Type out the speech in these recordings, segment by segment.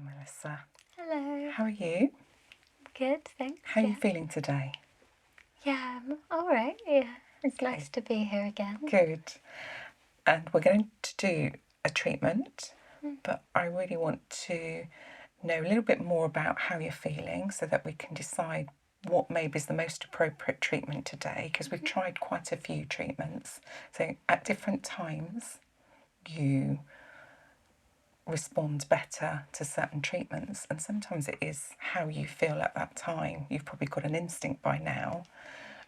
Melissa. Hello. How are you? Good, thanks. How are you feeling today? Yeah, I'm all right. Yeah, it's Okay. nice to be here again. Good. And we're going to do a treatment, but I really want to know a little bit more about how you're feeling so that we can decide what maybe is the most appropriate treatment today, because we've tried quite a few treatments. So at different times, you respond better to certain treatments, and sometimes it is how you feel at that time. You've probably got an instinct by now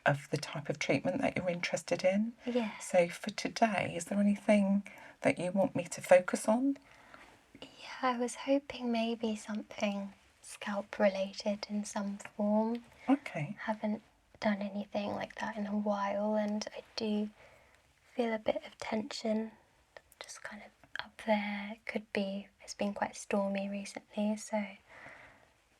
of the type of treatment that you're interested in. Yeah. So for today, is there anything that you want me to focus on? Yeah, I was hoping maybe something scalp related in some form. Okay. Haven't done anything like that in a while, and I do feel a bit of tension just kind of up there. It could be, it's been quite stormy recently, so it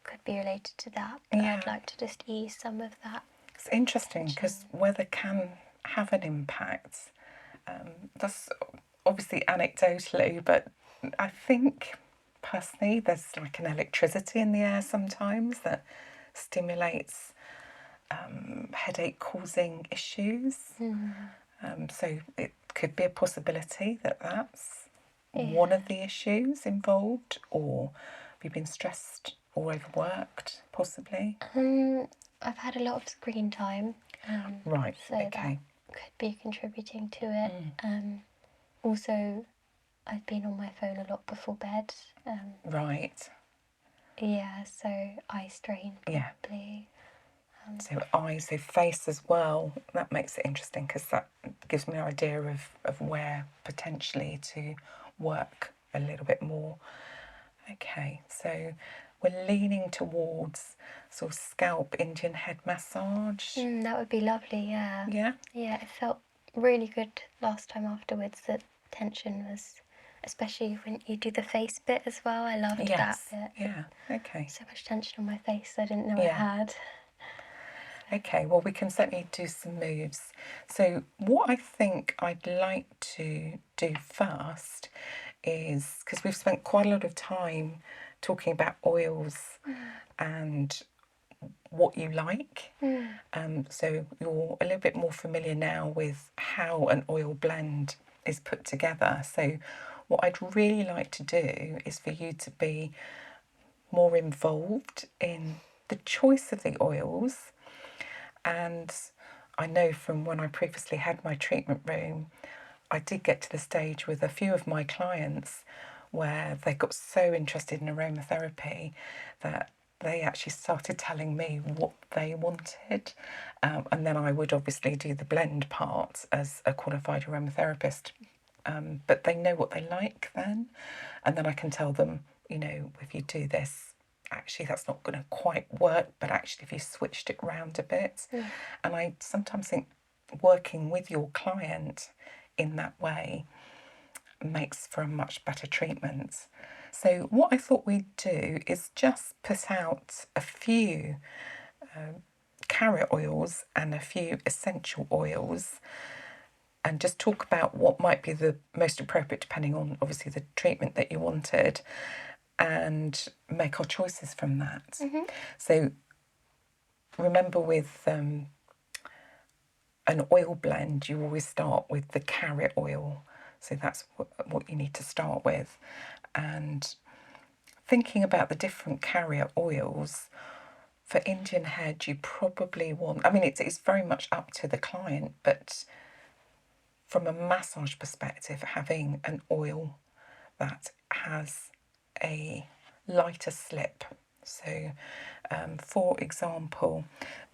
could be related to that. But Yeah. I'd like to just ease some of that. It's interesting because weather can have an impact. That's obviously anecdotally, but I think personally there's like an electricity in the air sometimes that stimulates headache causing issues. So it could be a possibility that that's one of the issues involved, or have you been stressed or overworked possibly? I've had a lot of screen time. Right, So okay. that could be contributing to it. Also, I've been on my phone a lot before bed. Right. Yeah, so eye strain Yeah. probably. So eyes, so face as well. That makes it interesting because that gives me an idea of where potentially to work a little bit more. Okay, so we're leaning towards sort of scalp Indian head massage. That would be lovely, yeah. Yeah? Yeah, it felt really good last time afterwards. The tension was, especially when you do the face bit as well. I loved Yes. that bit. Yeah, okay. So much tension on my face I didn't know I Yeah. had. Okay, well, we can certainly do some moves. So, what I think I'd like to do first is because we've spent quite a lot of time talking about oils and what you like. So, you're a little bit more familiar now with how an oil blend is put together. So, what I'd really like to do is for you to be more involved in the choice of the oils. And I know from when I previously had my treatment room, I did get to the stage with a few of my clients where they got so interested in aromatherapy that they actually started telling me what they wanted. And then I would obviously do the blend part as a qualified aromatherapist. But they know what they like then. And then I can tell them, you know, if you do this, actually that's not going to quite work, but actually if you switched it round a bit. And I sometimes think working with your client in that way makes for a much better treatment. So what I thought we'd do is just put out a few carrier oils and a few essential oils and just talk about what might be the most appropriate depending on obviously the treatment that you wanted, and make our choices from that. So remember with an oil blend, you always start with the carrier oil. So that's what you need to start with. And thinking about the different carrier oils, for Indian head, you probably want, I mean, it's very much up to the client, but from a massage perspective, having an oil that has a lighter slip. So, for example,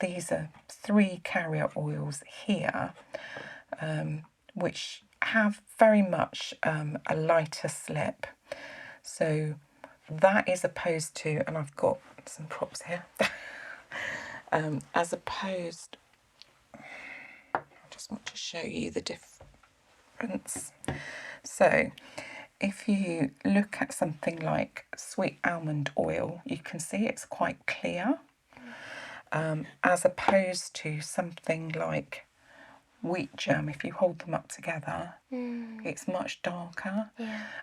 these are 3 carrier oils here, which have very much a lighter slip. So that is opposed to, and I've got some props here, as opposed, I just want to show you the difference. So if you look at something like sweet almond oil, you can see it's quite clear, as opposed to something like wheat germ, if you hold them up together, it's much darker,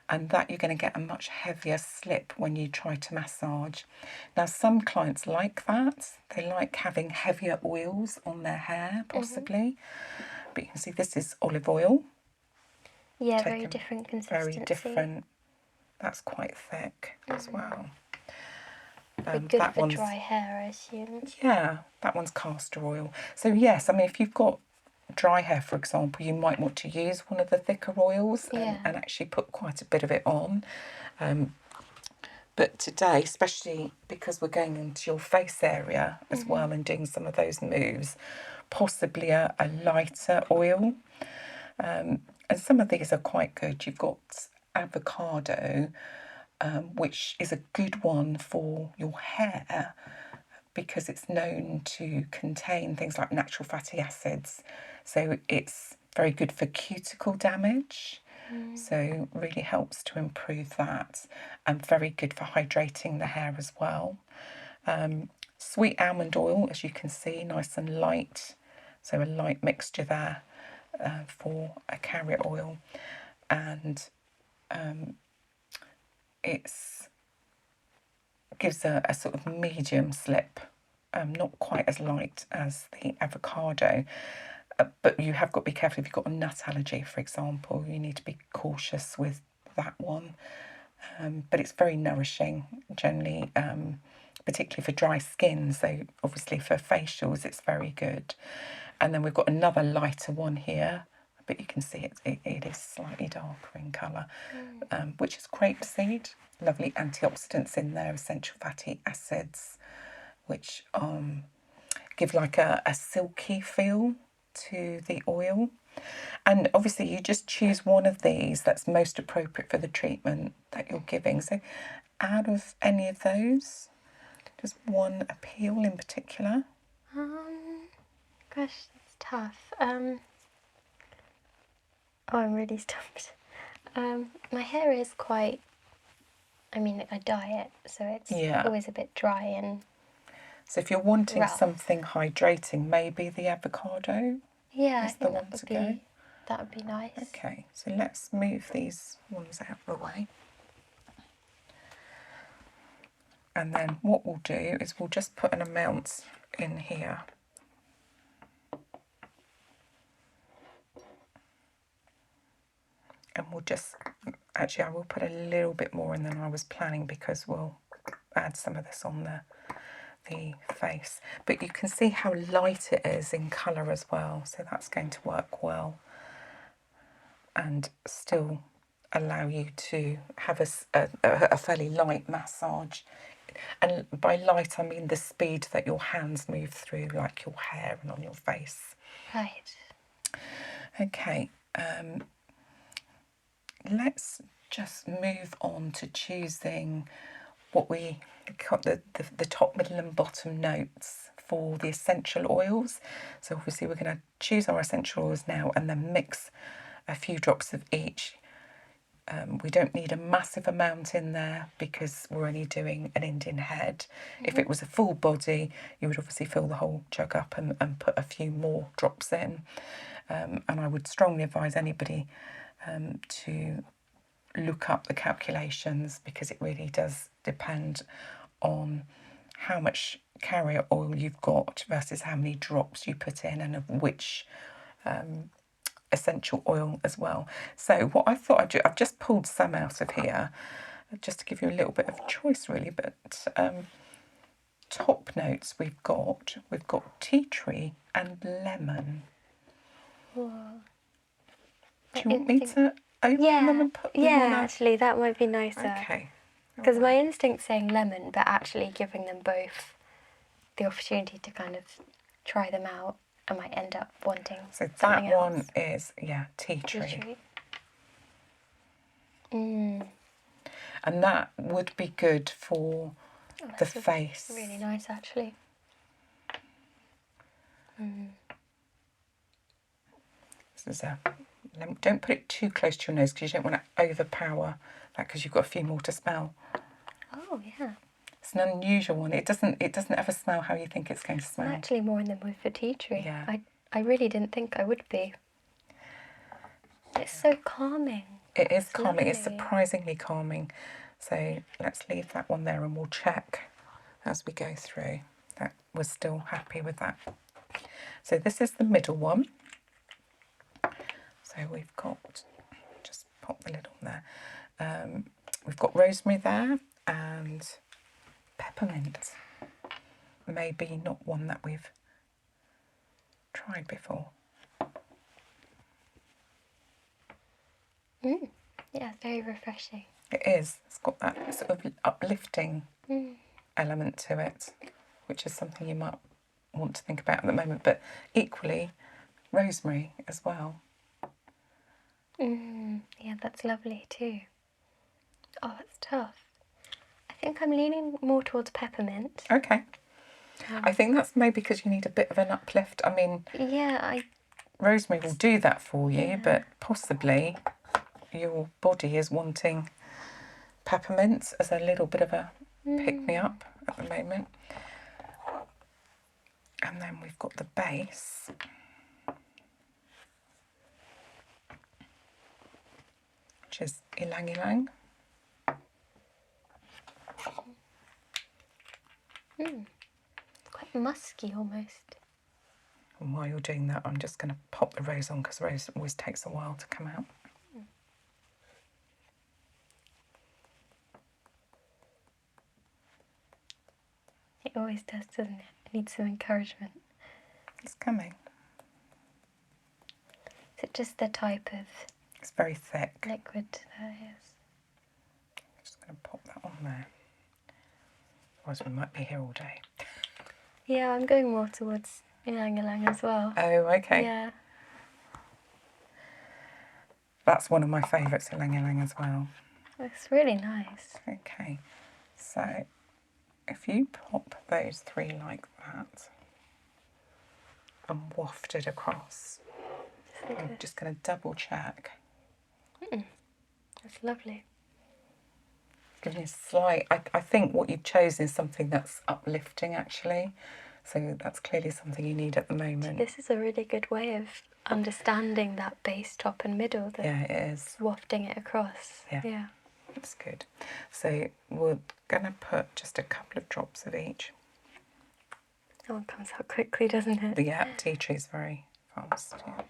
and that you're going to get a much heavier slip when you try to massage. Now, some clients like that. They like having heavier oils on their hair, possibly. But you can see this is olive oil. Yeah, very different consistency. Very different. That's quite thick as well. But good for dry hair, I assume. Yeah, that one's castor oil. So yes, I mean, if you've got dry hair, for example, you might want to use one of the thicker oils and actually put quite a bit of it on. But today, especially because we're going into your face area as well and doing some of those moves, possibly a lighter oil. And some of these are quite good. You've got avocado, which is a good one for your hair because it's known to contain things like natural fatty acids. So it's very good for cuticle damage. So really helps to improve that, and very good for hydrating the hair as well. Sweet almond oil, as you can see, nice and light. So a light mixture there for a carrier oil. And it's gives a sort of medium slip, not quite as light as the avocado. But you have got to be careful if you've got a nut allergy, for example. You need to be cautious with that one. But it's very nourishing, generally, particularly for dry skin. So obviously for facials, it's very good. And then we've got another lighter one here, but you can see it is slightly darker in colour, which is grapeseed. Lovely antioxidants in there, essential fatty acids, which give like a silky feel to the oil. And obviously you just choose one of these that's most appropriate for the treatment that you're giving. So out of any of those, does one appeal in particular? Gosh, that's tough. Oh, I'm really stumped. My hair is quite, I mean, I dye it, so it's always a bit dry and so if you're wanting rough. something hydrating, maybe the avocado I is think the one to go. That would be nice. Okay, so let's move these ones out of the way. And then what we'll do is we'll just put an amount in here. And we'll just, actually I will put a little bit more in than I was planning because we'll add some of this on the face. But you can see how light it is in colour as well, so that's going to work well and still allow you to have a fairly light massage. And by light, I mean the speed that your hands move through, like your hair and on your face. Right. Okay, let's just move on to choosing what we got the top, middle and bottom notes for the essential oils. So obviously we're going to choose our essential oils now and then mix a few drops of each. We don't need a massive amount in there because we're only doing an Indian head. If it was a full body, you would obviously fill the whole jug up and put a few more drops in. And I would strongly advise anybody to look up the calculations because it really does depend on how much carrier oil you've got versus how many drops you put in and of which essential oil as well. So what I thought I'd do, I've just pulled some out of here just to give you a little bit of choice really, but top notes we've got tea tree and lemon. Whoa. Do you want me to open them and put them on? Yeah, actually that might be nicer. Okay. Because my instinct's saying lemon, but actually giving them both the opportunity to kind of try them out, I might end up wanting something that else. one is, tea tree. And that would be good for the face. Really nice, actually. This is don't put it too close to your nose because you don't want to overpower that because you've got a few more to smell. Oh, yeah. It's an unusual one. It doesn't ever smell how you think it's going to smell. I'm actually more in the mood for tea tree. Yeah. I really didn't think I would be. It's so calming. It is It's calming. It's lovely. surprisingly calming. So let's leave that one there and we'll check as we go through that we're still happy with that. So this is the middle one. So we've got, just pop the lid on there. We've got rosemary there and peppermint. Maybe not one that we've tried before. Yeah, it's very refreshing. It is. It's got that sort of uplifting element to it, which is something you might want to think about at the moment, but equally rosemary as well. Yeah, that's lovely too. Oh, it's tough. I think I'm leaning more towards peppermint. Okay. I think that's maybe because you need a bit of an uplift. I mean, Yeah, rosemary will do that for you, but possibly your body is wanting peppermint as a little bit of a pick-me-up at the moment. And then we've got the base, which is ylang ylang. quite musky almost. And while you're doing that, I'm just going to pop the rose on because rose always takes a while to come out. It always does, doesn't it? It needs some encouragement. It's coming. Is it just the type of It's very thick. liquid that is? I'm just going to pop that on there. Otherwise we might be here all day. Yeah, I'm going more towards ylang ylang as well. Oh, okay. Yeah. That's one of my favourites, ylang ylang as well. It's really nice. Okay, so if you pop those three like that and waft it across, I'm just going to double check. It's lovely. Giving you a slight, I think what you've chosen is something that's uplifting actually. So that's clearly something you need at the moment. This is a really good way of understanding that base, top and middle. Yeah, it is. Wafting it across. Yeah. That's good. So we're going to put just a couple of drops of each. That one comes out quickly, doesn't it? Yeah, tea tree is very fast. Yeah.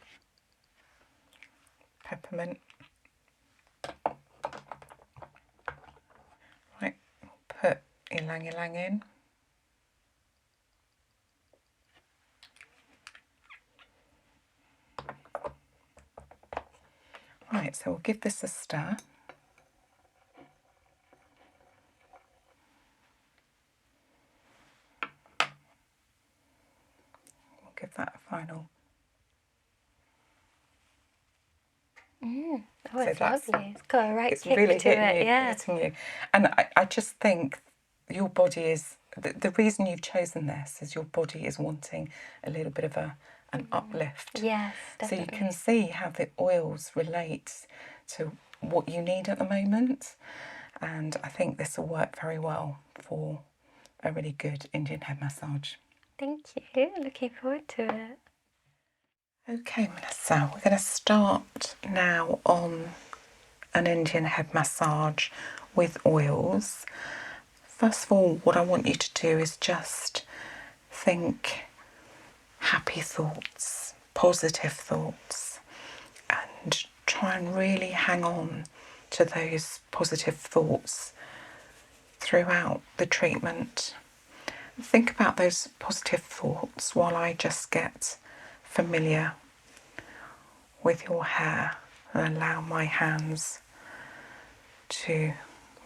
Peppermint. Right, put ylang ylang in. Right, so we'll give this a stir. We'll give that a final. Oh, So it's that's- lovely. It's got a right It's kick really to hitting it. you, Yeah. hitting you. And I just think your body is, the reason you've chosen this is your body is wanting a little bit of an uplift. Yes, So definitely. you can see how the oils relate to what you need at the moment. And I think this will work very well for a really good Indian head massage. Thank you. Looking forward to it. Okay, Melissa, we're going to start now on an Indian head massage with oils. First of all, what I want you to do is just think happy thoughts, positive thoughts, and try and really hang on to those positive thoughts throughout the treatment. Think about those positive thoughts while I just get familiar with your hair and allow my hands to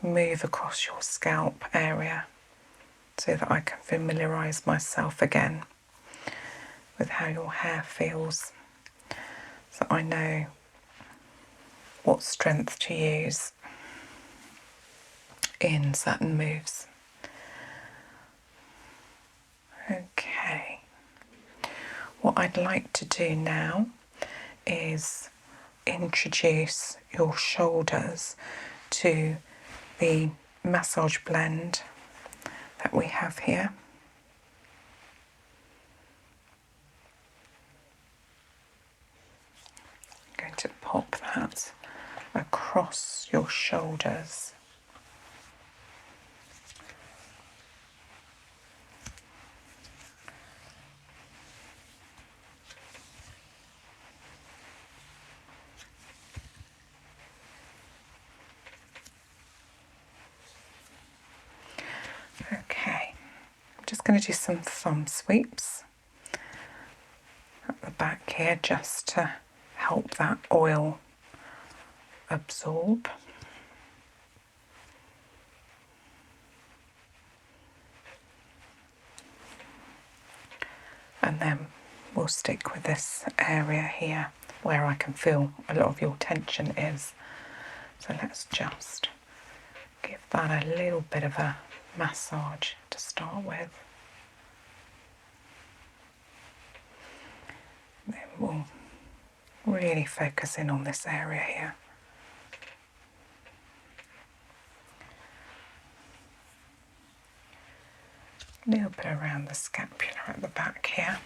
move across your scalp area so that I can familiarise myself again with how your hair feels, so I know what strength to use in certain moves. Okay, what I'd like to do now is introduce your shoulders to the massage blend that we have here. to pop that across your shoulders. Okay, I'm just going to do some thumb sweeps at the back here just to help that oil absorb. And then we'll stick with this area here where I can feel a lot of your tension is. So let's just give that a little bit of a massage to start with. Then we'll really focus in on this area here. A little bit around the scapula at the back here.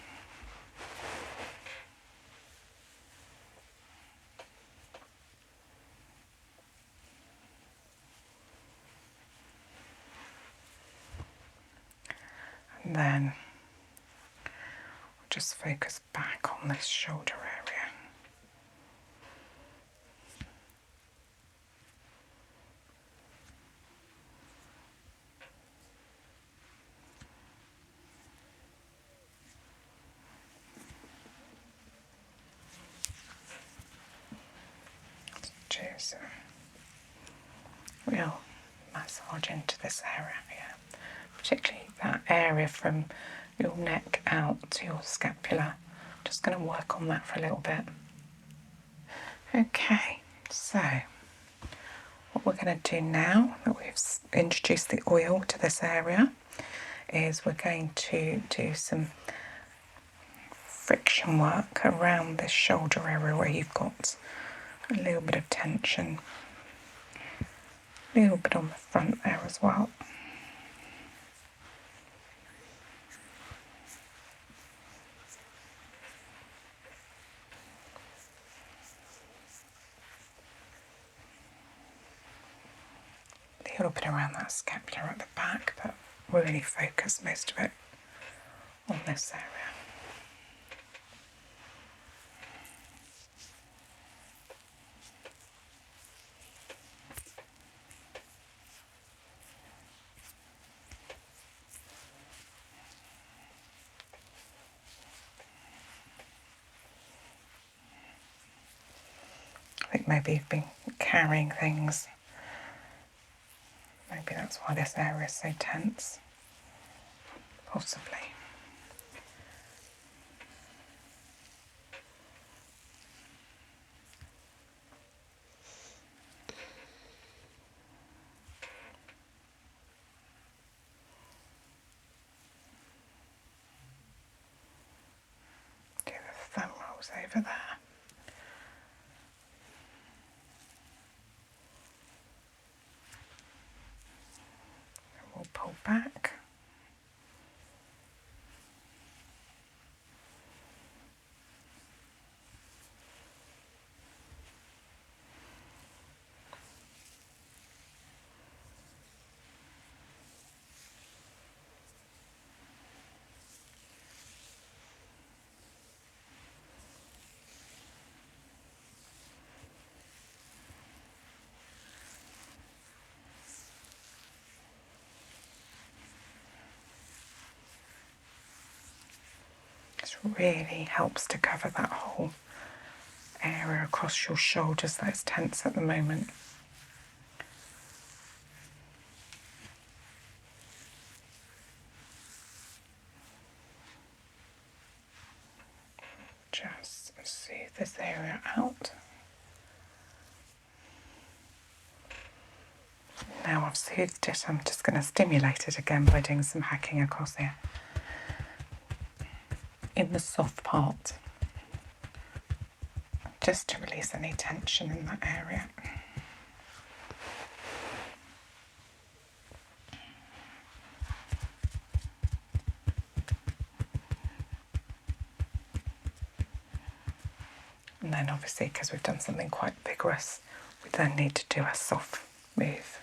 And then we'll just focus back on this shoulder area. Just real massage into this area here, particularly that area from your neck out to your scapula. Just going to work on that for a little bit. Okay, so what we're going to do now that we've introduced the oil to this area is we're going to do some friction work around this shoulder area where you've got a little bit of tension, a little bit on the front there as well. A little bit around that scapula at the back, but really focus most of it on this area. I think maybe you've been carrying things. Maybe that's why this area is so tense. Possibly. Do the thumb rolls over there. We'll pull back. This really helps to cover that whole area across your shoulders that is tense at the moment. Just soothe this area out. Now I've soothed it, I'm just going to stimulate it again by doing some hacking across here. In the soft part, just to release any tension in that area. And then obviously, because we've done something quite vigorous, we then need to do a soft move.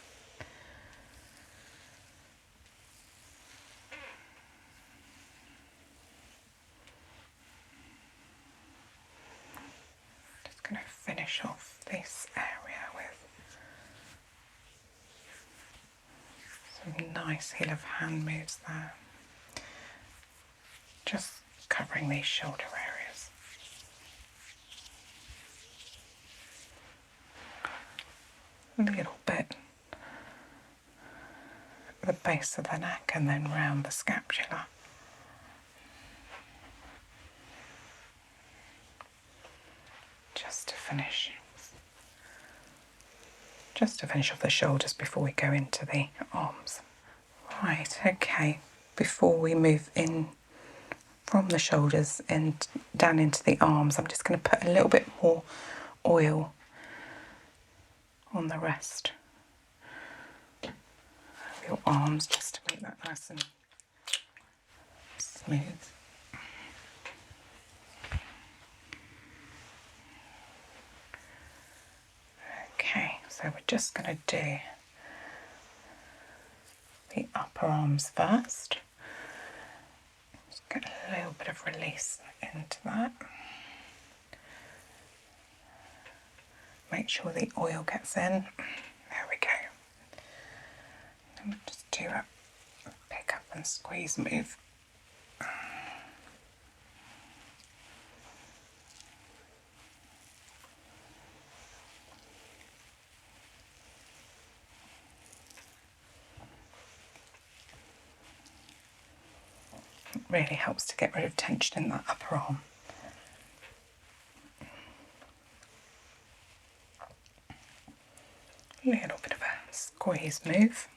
Just going to finish off this area with some nice heel of hand moves there. Just covering these shoulder areas. A little bit at the base of the neck and then round the scapula. Just to finish off the shoulders before we go into the arms. Right, okay, before we move in from the shoulders and down into the arms, I'm just going to put a little bit more oil on the rest of your arms just to make that nice and smooth. Okay, so we're just going to do the upper arms first. Just get a little bit of release into that. Make sure the oil gets in. There we go. And we'll just do a pick up and squeeze move. It really helps to get rid of tension in that upper arm. A little bit of a squeeze move.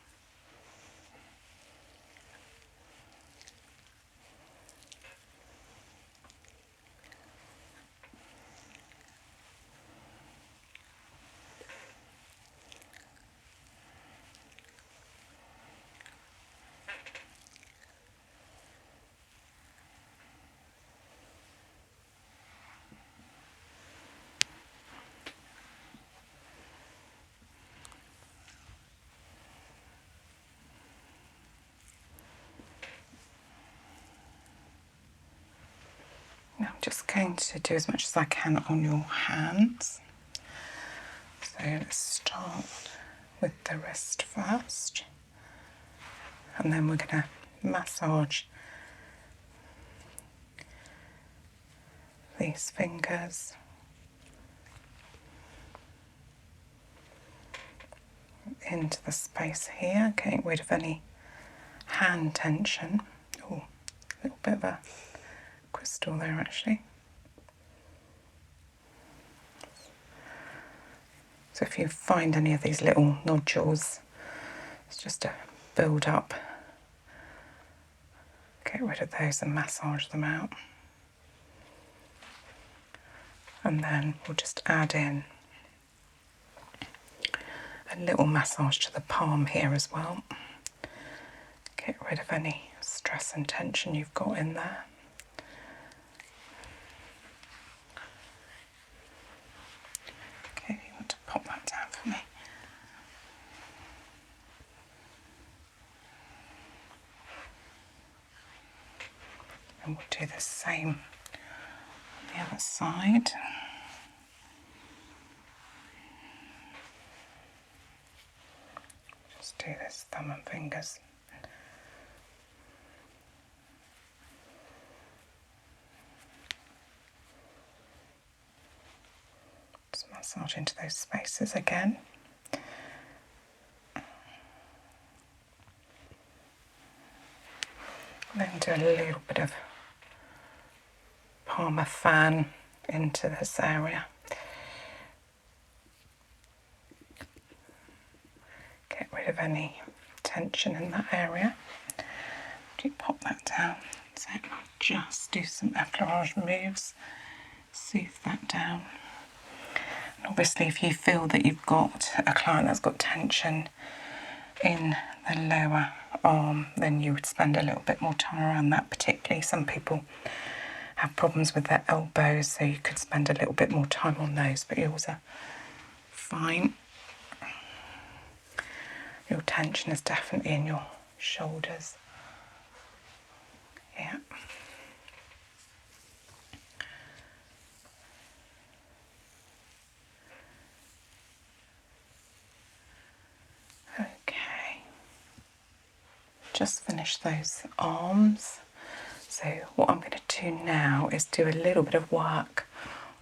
Now I'm just going to do as much as I can on your hands. So let's start with the wrist first, and then we're going to massage these fingers into the space here, getting rid of any hand tension. Oh, a little bit of a crystal there actually. So if you find any of these little nodules, it's just to build up. Get rid of those and massage them out. And then we'll just add in a little massage to the palm here as well. Get rid of any stress and tension you've got in there. Okay, you want to pop that down for me. And we'll do the same on the other side. Just do this thumb and fingers. Just massage into those spaces again. And then do a little bit of palmar fan into this area. Get rid of any tension in that area. Do you pop that down? So just do some effleurage moves, soothe that down. And obviously if you feel that you've got a client that's got tension in the lower arm, then you would spend a little bit more time around that particularly. Some people have problems with their elbows, so you could spend a little bit more time on those, but yours are fine. Your tension is definitely in your shoulders. Yeah. Okay. Just finish those arms. So what I'm going to do now is do a little bit of work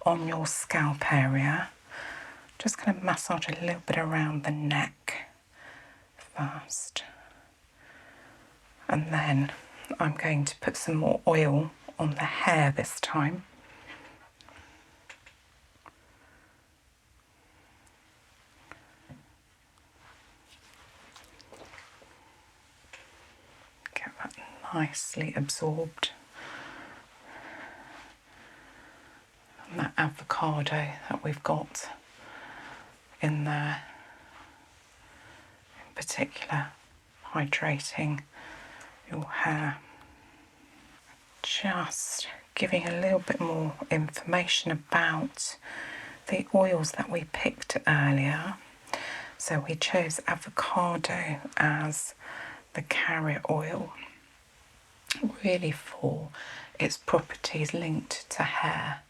on your scalp area. Just going to massage a little bit around the neck first. And then I'm going to put some more oil on the hair this time. Get that nicely absorbed. And that avocado that we've got in there, in particular, hydrating your hair. Just giving a little bit more information about the oils that we picked earlier. So we chose avocado as the carrier oil, really for its properties linked to hair,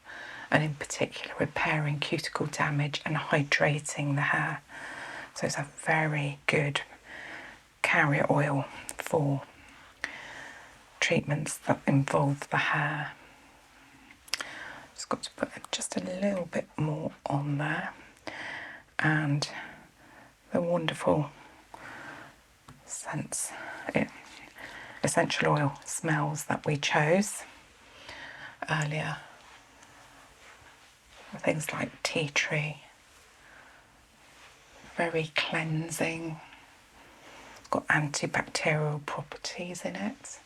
and in particular repairing cuticle damage and hydrating the hair. So it's a very good carrier oil for treatments that involve the hair. Just got to put just a little bit more on there, and the wonderful scents, essential oil smells that we chose earlier, things like tea tree, very cleansing, got antibacterial properties in it,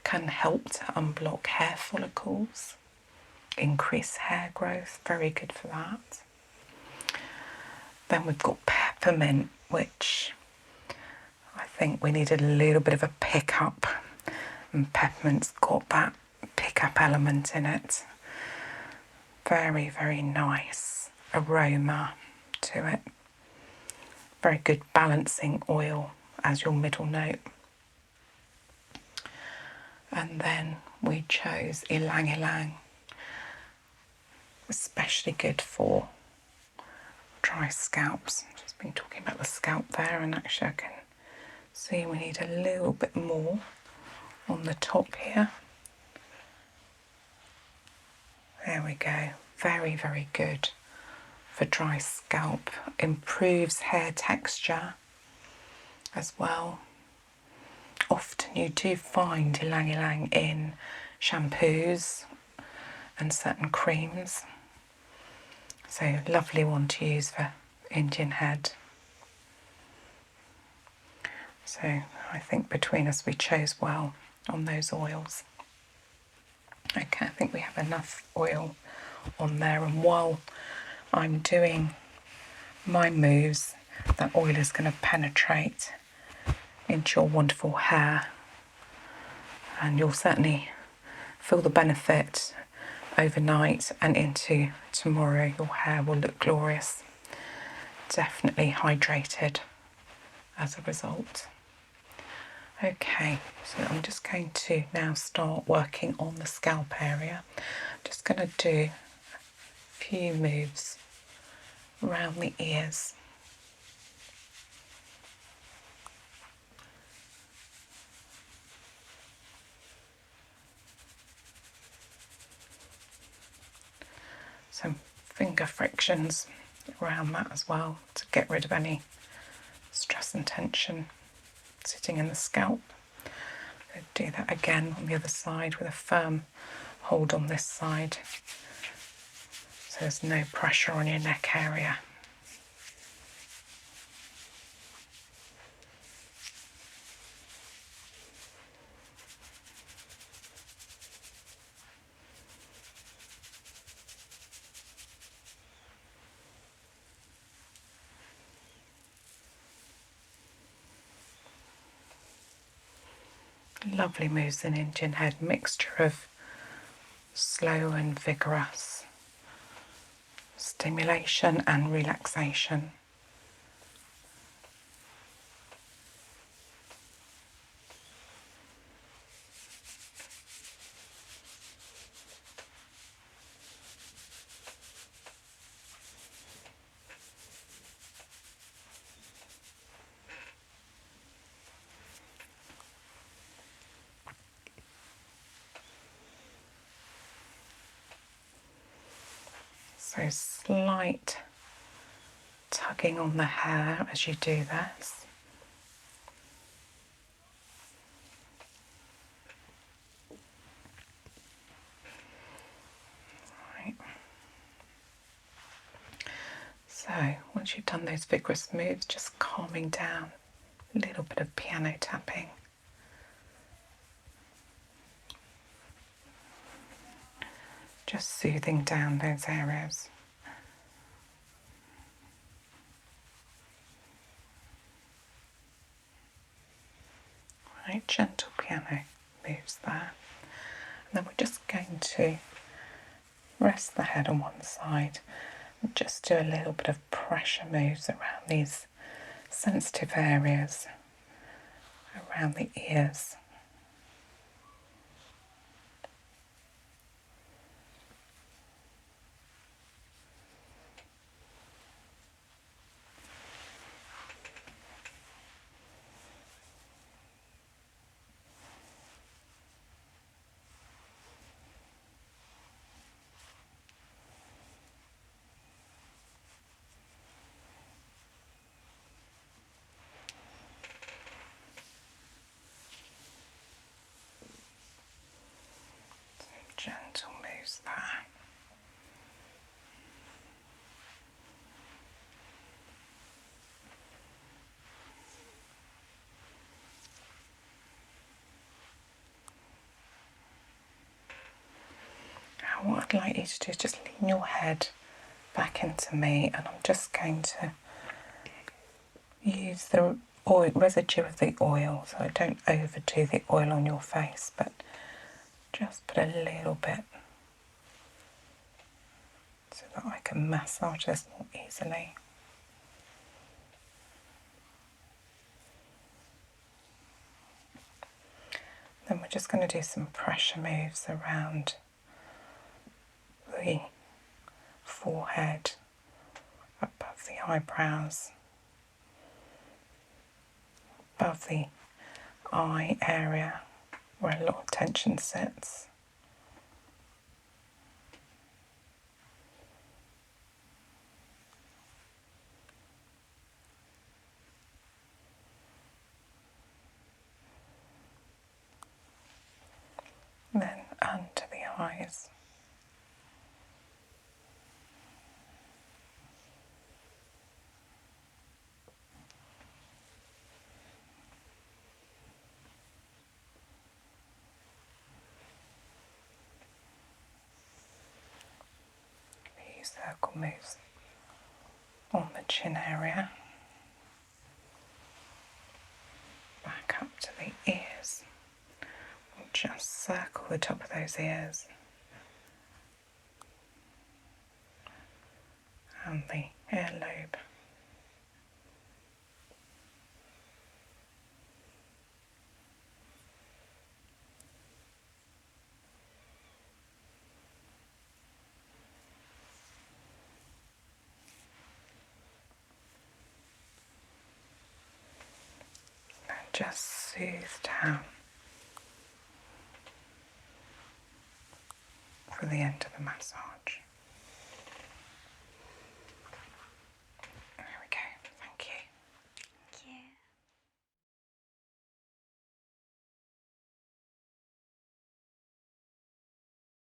can help to unblock hair follicles, increase hair growth, very good for that. Then we've got peppermint, which I think we needed a little bit of a pick-up, and peppermint's got that pick-up element in it. Very, very nice aroma to it. Very good balancing oil as your middle note. And then we chose ylang ylang, especially good for dry scalps. Just been talking about the scalp there, and actually I can see we need a little bit more on the top here. There we go. Very, very good for dry scalp. Improves hair texture as well. Often you do find ylang ylang in shampoos and certain creams. So lovely one to use for Indian head. So I think between us we chose well on those oils. Okay, I think we have enough oil on there, and while I'm doing my moves, that oil is going to penetrate into your wonderful hair, and you'll certainly feel the benefit overnight and into tomorrow. Your hair will look glorious, definitely hydrated as a result. Okay, so I'm just going to now start working on the scalp area. Just going to do a few moves around the ears. Some finger frictions around that as well to get rid of any stress and tension sitting in the scalp. I'll do that again on the other side with a firm hold on this side, so there's no pressure on your neck area. Lovely moves in Indian head, mixture of slow and vigorous stimulation and relaxation. So slight tugging on the hair as you do this. Right. So once you've done those vigorous moves, just calming down, a little bit of piano tapping. Just soothing down those areas. Right, gentle piano moves there. And then we're just going to rest the head on one side and just do a little bit of pressure moves around these sensitive areas, around the ears. Gentle moves there. Now what I'd like you to do is just lean your head back into me, and I'm just going to use the oil, residue of the oil, so I don't overdo the oil on your face, but just put a little bit so that I can massage this more easily. Then we're just going to do some pressure moves around the forehead, above the eyebrows, above the eye area where a lot of tension sits. Then under the eyes. Few circle moves on the chin area. Back up to the ears. We'll just circle the top of those ears. And the earlobe. And just soothe down for the end of the massage.